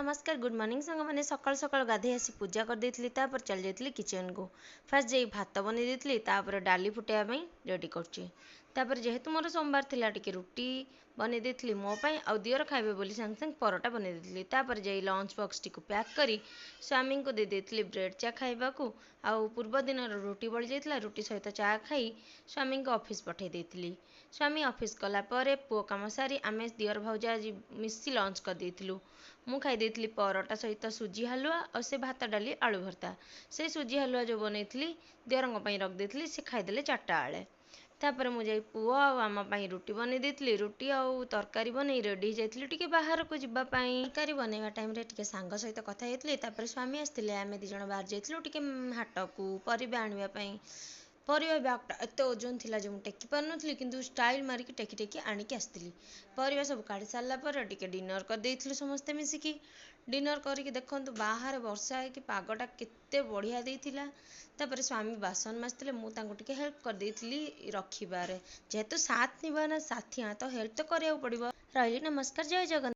नमस्कार good morning सांग मैंने सकाल सकाल गाधे आसी पूजा कर देती चल जाती किचन को फास्ट जा भात बन देती डाली फुटाइवाई रेडी कर जेहेतु मोर सोमवार थिला टिके रुटी बन देती मोपाई आ दियर खाइबे बोली संग संग परोटा बन देती जा लंच बॉक्स टी पैक करी स्वामी को दे देती ब्रेड चा खाइबा को आउ पूर्व दिन रुटी बड़ी जाता रुटी सहित चा खाई स्वामी को ऑफिस पठे देती स्वामी ऑफिस गला परे पुओ काम सारी आमे दियर भाउजा आज मिसी लंच कर देथिलु मु खाई देती परोटा सहित सुजी हलुआ और से भात डाली आलू भर्ता से सुजी हलुआ जो बनई दियरंग रख देती से खाईदे 4टा बेले तापर मुझे पुओ आम रुटी बन देती रुटी आउ तरकारी बन रेडी जाइली टिके बाहर को जीवाई तरकारी बनवा टाइम रे सांग सहित कथा होती स्वामी आसते आम दिज बाहर जाइलु टिके हाट को परिबा आनिबाई परिबा ब्यागटा एत ओजन थिला जो टेकी पार नी कि स्टाइल मारिकी टेकी टेकी आनिकी आसती परिबा सब काढ़ी सारापर टिके डिनर कर समस्ते मिसिकी डिनर करके देखु बाहर वर्षा है कि पागटा केते बढ़िया देइथिला तापर स्वामी बासन माजते मुझे हेल्प कर देती रखिबारे जेहेतु साथ निभा ना साथी तो हेल्प तो करिया पड़ो रही नमस्कार जय जगन्नाथ।